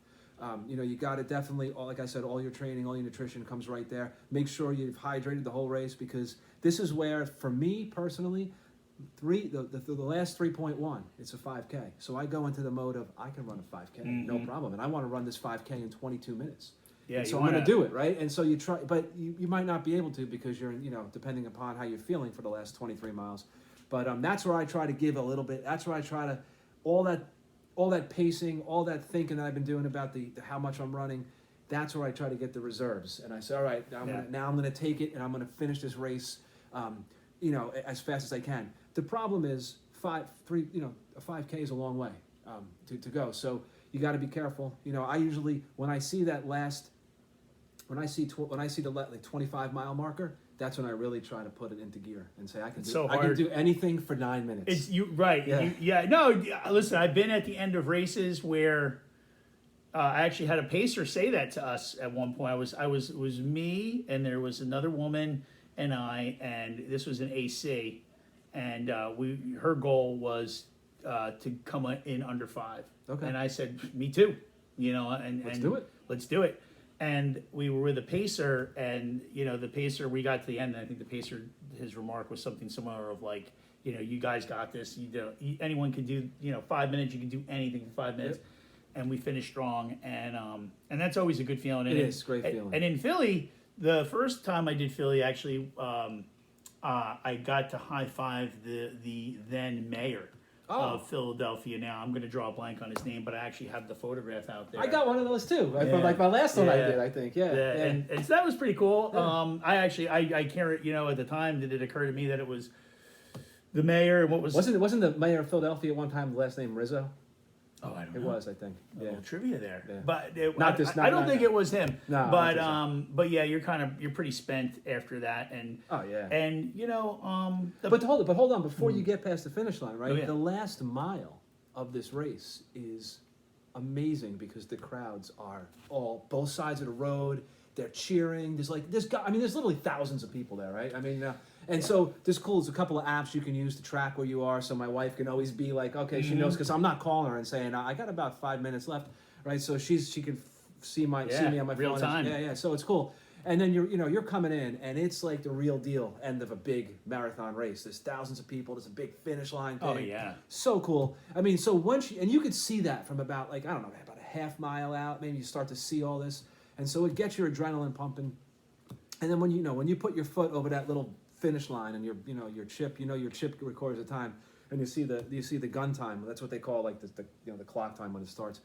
You got to definitely, like I said, all your training, all your nutrition comes right there. Make sure you've hydrated the whole race, because this is where, for me personally, the last 3.1, it's a 5K. So I go into the mode of I can run a 5K, no problem, and I want to run this 5K in 22 minutes. Yeah, and so you I'm going wanna- to do it, right? And so you try, but you might not be able to, because you're, depending upon how you're feeling for the last 23 miles. But that's where I try to give a little bit. That's where I try to all that pacing, all that thinking that I've been doing about the how much I'm running. That's where I try to get the reserves. And I say, all right, now I'm going to take it, and I'm going to finish this race, as fast as I can. The problem is a 5K is a long way to go. So you got to be careful. I usually, when I see the like 25-mile marker, that's when I really try to put it into gear and say I can do anything for 9 minutes. It's you right. Yeah. No, listen, I've been at the end of races where I actually had a pacer say that to us at one point. It was me, and there was another woman and I, and this was an AC, and her goal was to come in under 5. Okay. And I said, me too. Let's do it. Let's do it. And we were with a pacer, and the pacer, we got to the end, and I think the pacer, his remark was something similar of like, you guys got this. Anyone can do 5 minutes. You can do anything in 5 minutes. Yep. And we finished strong, and that's always a good feeling. It is great feeling. And in Philly, the first time I did Philly, actually, I got to high five the then mayor of Philadelphia. Now I'm going to draw a blank on his name, but I actually have the photograph out there. I got one of those too. Yeah. From like my last one I Yeah. did, I think. Yeah. And so that was pretty cool. Yeah. I can't, at the time did it occur to me that it was the mayor and what was Wasn't the mayor of Philadelphia at one time the last name Rizzo? Oh, I don't It know. was, I think. A Yeah. little trivia there, Yeah. but Not I don't think now. it was him. No, I but don't think but yeah, you're pretty spent after that, and Oh yeah. and But hold on, before you get past the finish line, right? Oh, yeah. The last mile of this race is amazing, because the crowds are both sides of the road. They're cheering. There's literally thousands of people there, right? And so this cool. There's a couple of apps you can use to track where you are. So my wife can always be like, okay, she knows, because I'm not calling her and saying I got about 5 minutes left, right? So she can see me on my real phone. time. Yeah. So it's cool. And then you're coming in, and it's like the real deal end of a big marathon race. There's thousands of people. There's a big finish line thing. Oh, yeah. So cool. So once you could see that from about about a half mile out, maybe you start to see all this, and so it gets your adrenaline pumping. And then when you put your foot over that little finish line, and your chip records the time, and you see the gun time. That's what they call like the clock time when it starts.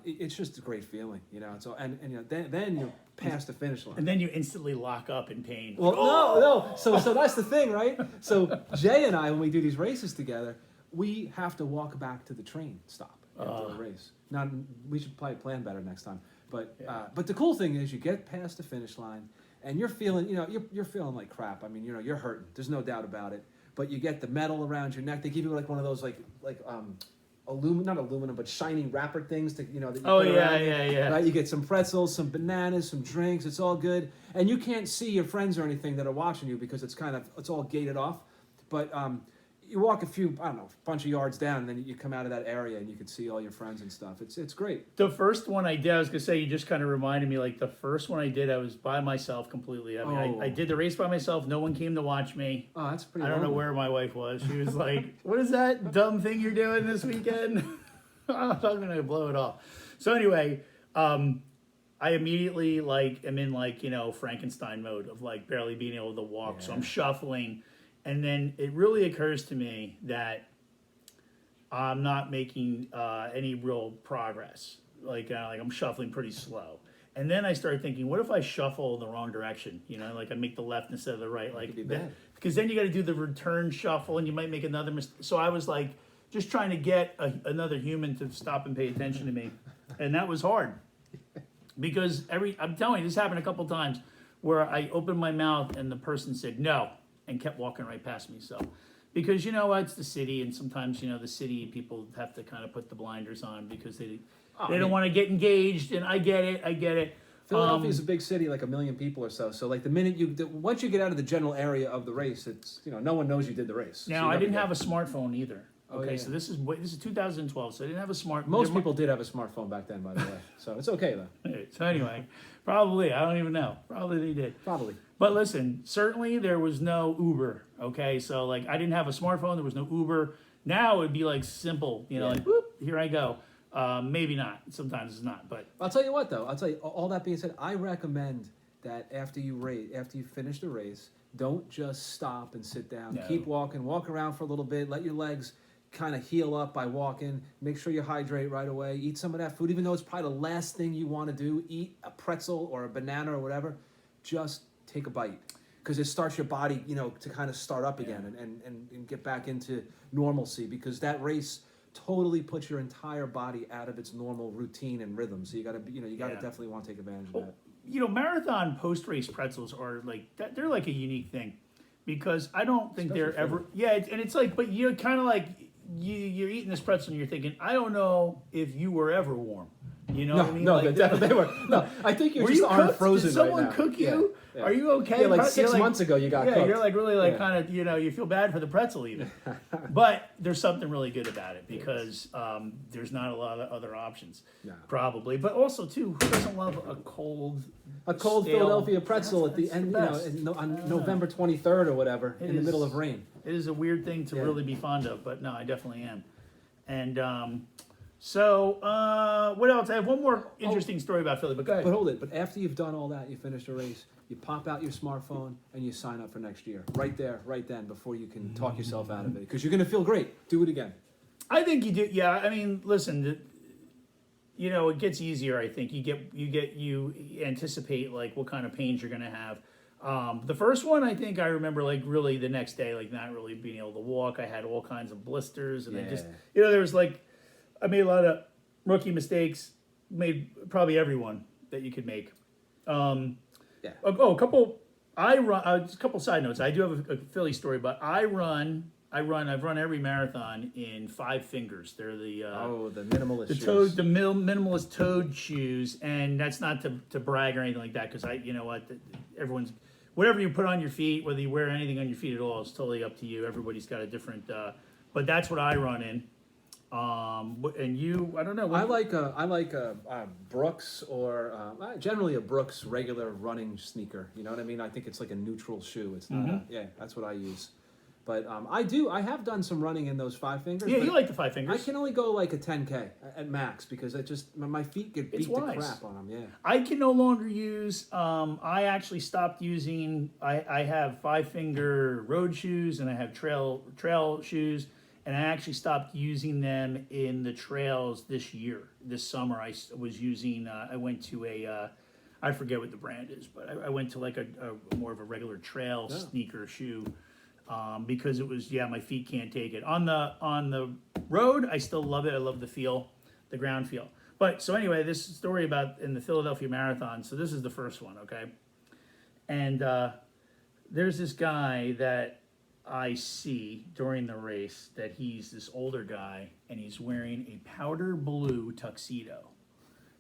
It's just a great feeling, So then you're past the finish line. And then you instantly lock up in pain. Well, no. So that's the thing, right? So Jay and I, when we do these races together, we have to walk back to the train stop after the race. Now, we should probably plan better next time. But the cool thing is you get past the finish line and you're feeling, you're feeling like crap. I mean, you're hurting. There's no doubt about it. But you get the medal around your neck. They give you like one of those not aluminum, but shiny wrapper things that you Oh, put yeah, around. yeah. Right? You get some pretzels, some bananas, some drinks. It's all good, and you can't see your friends or anything that are watching you because it's all gated off. But you walk a bunch of yards down, and then you come out of that area and you can see all your friends and stuff. It's great. The first one I did, I was gonna say, you just kind of reminded me. Like the first one I did, I was by myself completely. I mean, I did the race by myself. No one came to watch me. Oh, that's pretty. I don't know where my wife was. She was like, "What is that dumb thing you're doing this weekend?" I'm gonna blow it off. So anyway, I immediately am in Frankenstein mode of like barely being able to walk. Yeah. So I'm shuffling, and then it really occurs to me that I'm not making any real progress. Like I'm shuffling pretty slow. And then I started thinking, what if I shuffle in the wrong direction? I make the left instead of the right. Could be bad. Because then you got to do the return shuffle, and you might make another mistake. So I was like, just trying to get another human to stop and pay attention to me, and that was hard. Because I'm telling you, this happened a couple times where I opened my mouth and the person said no and kept walking right past me. So, because it's the city, and sometimes the city people have to kind of put the blinders on because they don't want to get engaged, and I get it. Philadelphia is a big city, like 1 million people or so. So like once you get out of the general area of the race, it's no one knows you did the race. Now So I didn't have a smartphone either. Oh, Okay, yeah. so this is 2012, so I didn't have a smartphone. Most people did have a smartphone back then, by the way. So it's okay though. So anyway, probably, I don't even know. Probably they did. Probably. But listen, certainly there was no Uber. Okay, so I didn't have a smartphone. There was no Uber. Now it would be simple. Like whoop, here I go. Maybe not. Sometimes it's not. But I'll tell you what though. All that being said, I recommend that after you finish the race, don't just stop and sit down. No. Keep walking. Walk around for a little bit. Let your legs kind of heal up by walking. Make sure you hydrate right away. Eat some of that food, even though it's probably the last thing you want to do. Eat a pretzel or a banana or whatever. Just take a bite, because it starts your body, to kind of start up again and get back into normalcy, because that race totally puts your entire body out of its normal routine and rhythm. So you got to definitely want to take advantage of that. Marathon post-race pretzels are they're like a unique thing, because I don't think Especially they're ever. Yeah, and it's but you're kind of you're eating this pretzel and you're thinking, I don't know if you were ever warm. You know what I mean? No, they were. No, I think you just aren't frozen Did someone right now. cook you? Yeah. Are you okay? Yeah, like You're 6 months ago you got cooked. You're really Yeah. kind of, you feel bad for the pretzel even. But there's something really good about it, because there's not a lot of other options. No. Probably. But also, too, who doesn't love a cold stale- Philadelphia pretzel at the That's end, the best. on November 23rd or whatever, It in the middle is. of rain. It is a weird thing to Yeah. really be fond of, but no, I definitely am. And so what else? I have one more interesting story about Philly, but go ahead. But hold it. But after you've done all that, you finish the race, you pop out your smartphone and you sign up for next year. Right there, right then, before you can talk yourself out of it. Because you're going to feel great. Do it again. I think you do. Yeah, I mean, listen, it gets easier. I think you anticipate what kind of pains you're gonna have. The first one, I think I remember really the next day, not really being able to walk. I had all kinds of blisters, and I just there was I made a lot of rookie mistakes. Made probably everyone that you could make. Yeah. Oh, a couple. Just a couple side notes. I do have a Philly story, but I've run every marathon in 5 fingers. They're the The minimalist the shoes. toad, the minimalist toed shoes, and that's not to brag or anything like that, because everyone's, whatever you put on your feet, whether you wear anything on your feet at all, is totally up to you. Everybody's got a different, but that's what I run in. And you, I don't know. I like a Brooks, or generally a Brooks regular running sneaker. You know what I mean? I think it's like a neutral shoe. It's not. That's what I use. But I have done some running in those 5 fingers. Yeah, but you like the 5 fingers. I can only go like a 10K at max, because my feet get beat It's to wise. crap on them. Yeah. I can no longer use. I actually stopped using. I have 5-finger road shoes, and I have trail shoes, and I actually stopped using them in the trails this year. This summer, I was using. I went to I forget what the brand is, but I went to a more of a regular trail sneaker shoe. because it was, my feet can't take it. On the road, I still love it. I love the feel, the ground feel. But so anyway, this story about in the Philadelphia Marathon. So this is the first one, okay? And there's this guy that I see during the race that he's this older guy, and he's wearing a powder blue tuxedo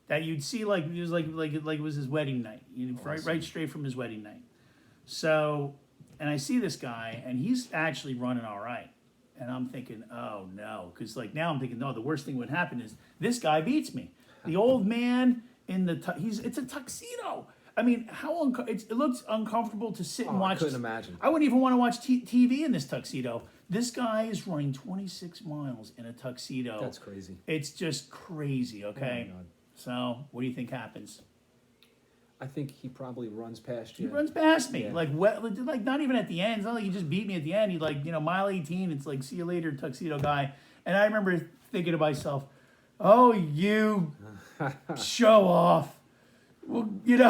that you'd see like it was like it was his wedding night, right straight from his wedding night. So, and I see this guy, and he's actually running all right. And I'm thinking, oh no, because like now I'm thinking, no, the worst thing would happen is this guy beats me. The old man in the it's a tuxedo. I mean, it looks uncomfortable to sit and watch. I couldn't imagine. I wouldn't even want to watch TV in this tuxedo. This guy is running 26 miles in a tuxedo. That's crazy. It's just crazy. Okay, Oh my God. So what do you think happens? I think he probably runs past you. He runs past me, Yeah. like not even at the end. It's not like he just beat me at the end. He mile 18. It's like, see you later, tuxedo guy. And I remember thinking to myself, oh, you show off. Well,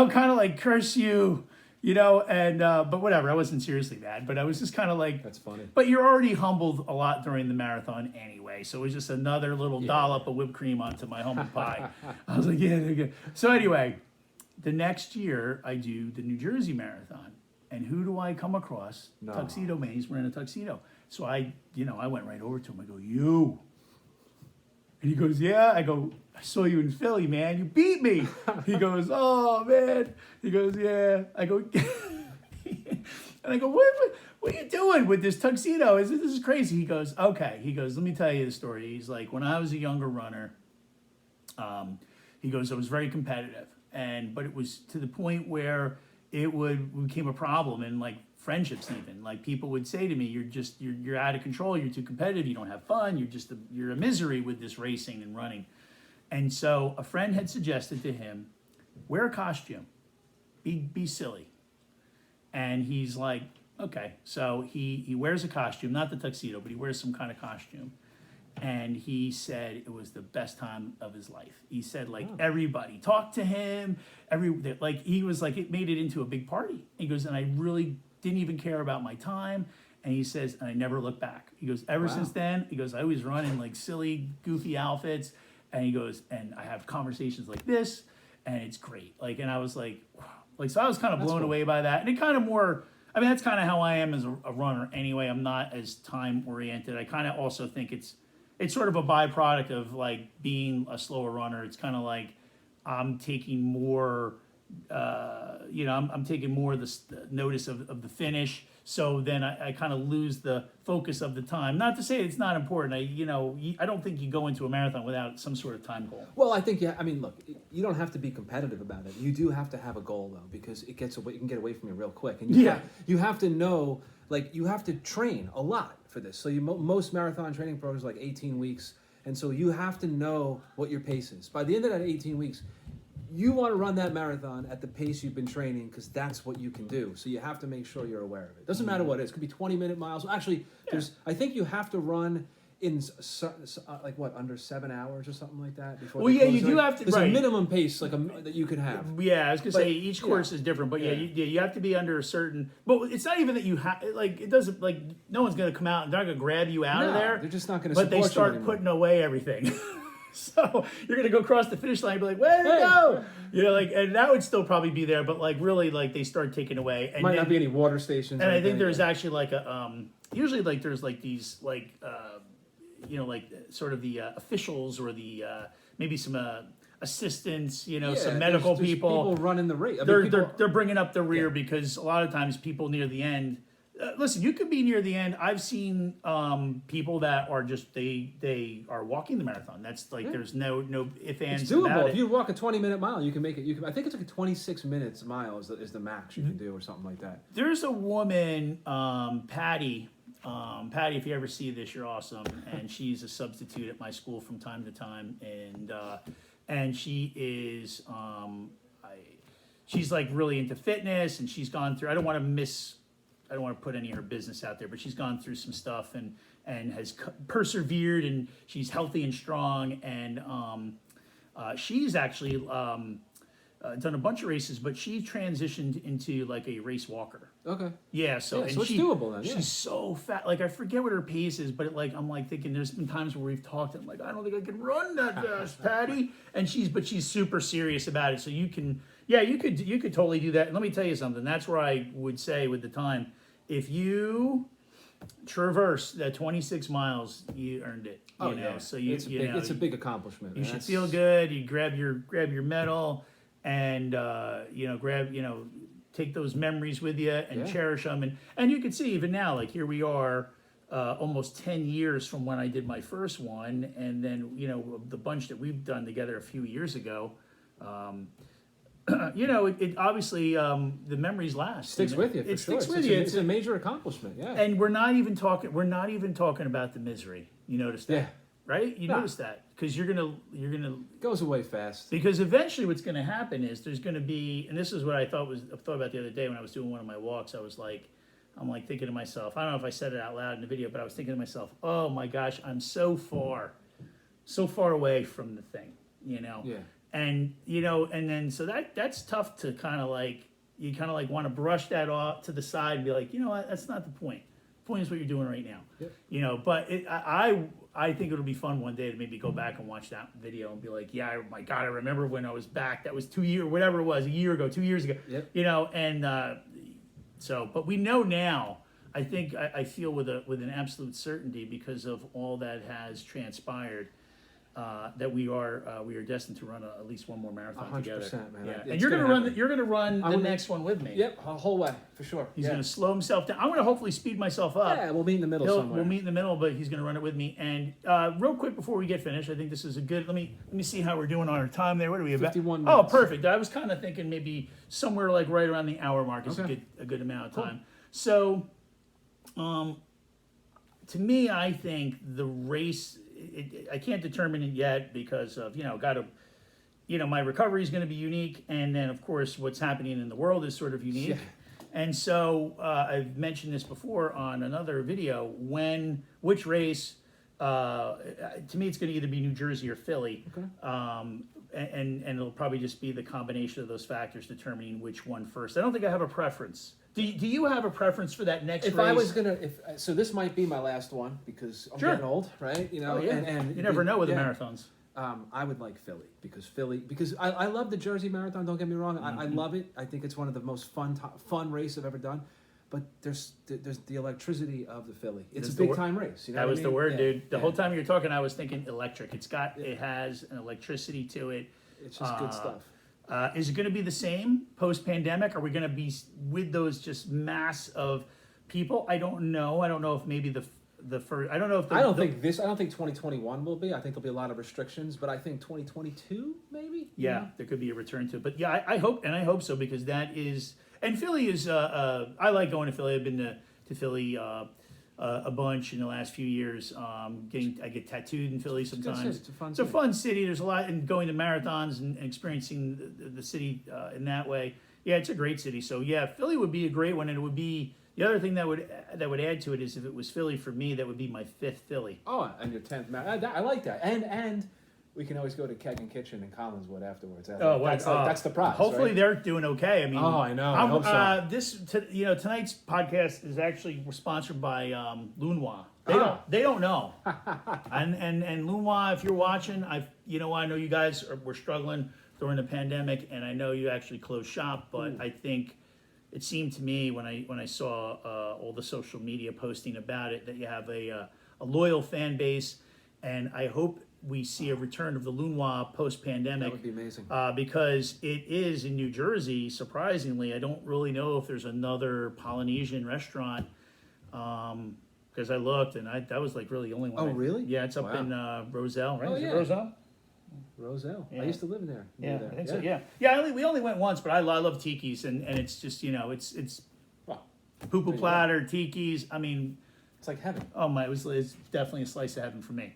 kind of like curse you, and but whatever. I wasn't seriously mad, but I was just kind of like, That's funny. But you're already humbled a lot during the marathon anyway, so it was just another little dollop of whipped cream onto my humble pie. I was like, yeah, they're good. So anyway, the next year I do the New Jersey Marathon, and who do I come across? No. Tuxedo man. He's wearing a tuxedo. So I went right over to him. I go, you. And he goes, yeah. I go, I saw you in Philly, man. You beat me. He goes, oh, man. He goes, yeah. I go, and I go, what are you doing with this tuxedo? This is crazy. He goes, okay. He goes, let me tell you the story. He's like, when I was a younger runner, he goes, I was very competitive. But it was to the point where it became a problem in like friendships even. Like people would say to me, you're out of control, you're too competitive, you don't have fun, you're a misery with this racing and running. And so a friend had suggested to him, wear a costume, be silly. And he's like, okay. So he wears a costume, not the tuxedo, but he wears some kind of costume. And he said it was the best time of his life. He said everybody talked to him, he was like, it made it into a big party. He goes, and I really didn't even care about my time. And he says, and I never looked back. He goes, ever since then, he goes, I always run in like silly, goofy outfits. And he goes, and I have conversations like this, and it's great. And I was like, wow. So I was kind of blown away by that. And it kind of that's kind of how I am as a runner anyway. I'm not as time oriented. I kind of also think it's sort of a byproduct of like being a slower runner. It's kind of like I'm taking more, I'm taking more of the notice of the finish. So then I kind of lose the focus of the time. Not to say it's not important. I don't think you go into a marathon without some sort of time goal. Well, I think, look, you don't have to be competitive about it. You do have to have a goal though, because it can get away from you real quick. And you have to know, you have to train a lot for this. So most marathon training programs are like 18 weeks. And so you have to know what your pace is. By the end of that 18 weeks, you want to run that marathon at the pace you've been training because that's what you can do. So you have to make sure you're aware of it. Doesn't matter what it is. It could be 20-minute miles. Actually, I think you have to run in under 7 hours or something like that. Before you do have to. There's a minimum pace that you can have. Yeah, I was gonna say each course is different, but you have to be under a certain. But it's not even that you have it doesn't no one's gonna come out and they're not gonna grab you out of there. They're just not gonna. But they start putting away everything. So you're gonna go across the finish line and be like, where'd it go? And that would still probably be there, but really they start taking away. And might not be any water stations. And I think there's actually usually there's these sort of the officials or the maybe some assistants, some medical there's people running the race. They're bringing up the rear because a lot of times people near the end. Listen, you could be near the end. I've seen people that are just they are walking the marathon. That's there's no if ands. It's doable. About it. If you walk a 20-minute mile, you can make it. I think it's like a 26 minutes mile is the max you can do or something like that. There's a woman, Patty. Patty, if you ever see this, you're awesome. And she's a substitute at my school from time to time, and she is she's really into fitness, and she's gone through. I don't want to put any of her business out there, but she's gone through some stuff and has persevered, and she's healthy and strong. And she's actually done a bunch of races, but she transitioned into like a race walker. Okay. Yeah, so Yeah, and so it's she, doable then, yeah. she's so fat. Like I forget what her pace is, but I'm like thinking there's been times where we've talked and I'm like, I don't think I can run that fast, Patty. And she's super serious about it. So you could totally do that. And let me tell you something. That's where I would say with the time, if you traverse that 26 miles, you earned it. You know, so it's a big accomplishment. you and should that's- feel good. You grab your medal, and take those memories with you and Yeah. cherish them. And you can see even now, like here we are, almost 10 years from when I did my first one, and then the bunch that we've done together a few years ago. It obviously the memories last. Sticks with you for It sure. sticks with you. It's a major accomplishment. Yeah. And we're not even talking about the misery. You notice that, Yeah. right? You No. notice that because you're gonna Goes away fast. because eventually what's gonna happen is there's gonna be, and this is what I thought about the other day when I was doing one of my walks. I'm like thinking to myself, I don't know if I said it out loud in the video, but I was thinking to myself, oh my gosh, I'm so far away from the thing, Yeah. and and then so that's tough to kind of like want to brush that off to the side and be like, you know what, that's not the point. The point is what you're doing right now. Yep. But I think it'll be fun one day to maybe go back and watch that video and be like, yeah, my God, I remember when I was back. That was 2 years, whatever it was, a year ago, 2 years ago. Yep. But we know now. I think I feel with an absolute certainty because of all that has transpired. That we are destined to run at least one more marathon 100%, together. man. Yeah. It's And you're gonna gonna run. happen. You're gonna run the I'm gonna- next one with me. Yep. A whole way for sure. He's yeah. gonna slow himself down. I'm gonna hopefully speed myself up. Yeah, we'll meet in the middle somewhere. We'll meet in the middle, but he's gonna run it with me. And real quick before we get finished, I think this is a good. Let me see how we're doing on our time there. What are we about? 51 Oh, minutes. perfect. I was kind of thinking maybe somewhere like right around the hour mark is Okay. a good amount of Cool. time. So, to me, I think the race. I can't determine it yet because of my recovery is going to be unique, and then of course what's happening in the world is sort of unique. Yeah. And so I've mentioned this before on another video. Which race? To me, it's going to either be New Jersey or Philly. Okay. And it'll probably just be the combination of those factors determining which one first. I don't think I have a preference. Do you have a preference for that next If race? I was gonna, so this might be my last one because I'm Sure. getting old, right? Oh, yeah. and You never know with yeah. the marathons. I would like Philly because I love the Jersey Marathon. Don't get me wrong, I love it. I think it's one of the most fun race I've ever done. But there's the electricity of the Philly. It's That's a the big wor- time race. You know That what was I the mean? word, Yeah, dude. The yeah. whole time you were talking, I was thinking electric. It has an electricity to it. It's just good stuff. Is it going to be the same post-pandemic? Are we going to be with those just mass of people? I don't know. I don't know if maybe the first. I don't know if. I don't think 2021 will be. I think there'll be a lot of restrictions, but I think 2022 maybe. Yeah, there could be a return to it. But yeah, I hope so because that is. And Philly is. I like going to Philly. I've been to Philly a bunch in the last few years. I get tattooed in Philly sometimes. It's a fun It's a city. fun city. There's a lot, and going to marathons and experiencing the city in that way. Yeah, it's a great city. So yeah, Philly would be a great one, and it would be the other thing that would add to it is if it was Philly for me, that would be my 5th Philly. Oh, and your 10th marathon. I like that. And we can always go to Keg and Kitchen in Collinswood afterwards. That's the prize. Hopefully right? they're doing okay. I mean, Oh, I know. I hope so. Tonight's podcast is actually sponsored by Lunwa. They don't know. and Lunwa, if you're watching, I know you guys were struggling during the pandemic, and I know you actually closed shop, but I think it seemed to me when I saw all the social media posting about it that you have a loyal fan base, and I hope we see a return of the Lunwa post-pandemic. That would be amazing. Because it is in New Jersey, surprisingly. I don't really know if there's another Polynesian restaurant. Because I looked, and that was like really the only one. Oh, really? Yeah, it's up Wow. in Roselle, right? Oh, Is it yeah. Roselle? Roselle. Yeah. I used to live in there. Yeah, Near I there. think so. Yeah. We only went once, but I love Tiki's, and it's just it's Wow. poo platter, Tiki's. I mean, It's like heaven. oh my, it's definitely a slice of heaven for me.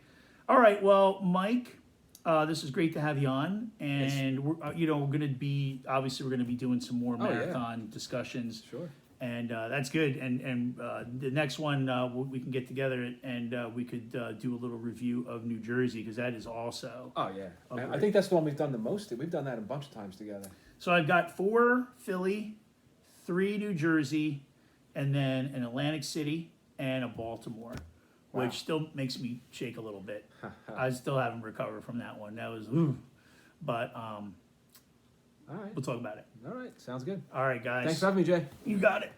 All right, well, Mike, this is great to have you on, and we're going to be obviously we're going to be doing some more Oh, yeah. marathon discussions. Sure. And that's good. And the next one we can get together and we could do a little review of New Jersey because that is also. Oh yeah, Oh, I great. think that's the one we've done the most. We've done that a bunch of times together. So I've got 4 Philly, 3 New Jersey, and then an Atlantic City and a Baltimore, Wow. which still makes me shake a little bit. I still haven't recovered from that one. That was, but All right, we'll talk about it. all right, sounds good. All right, guys. Thanks for having me, Jay. You got it.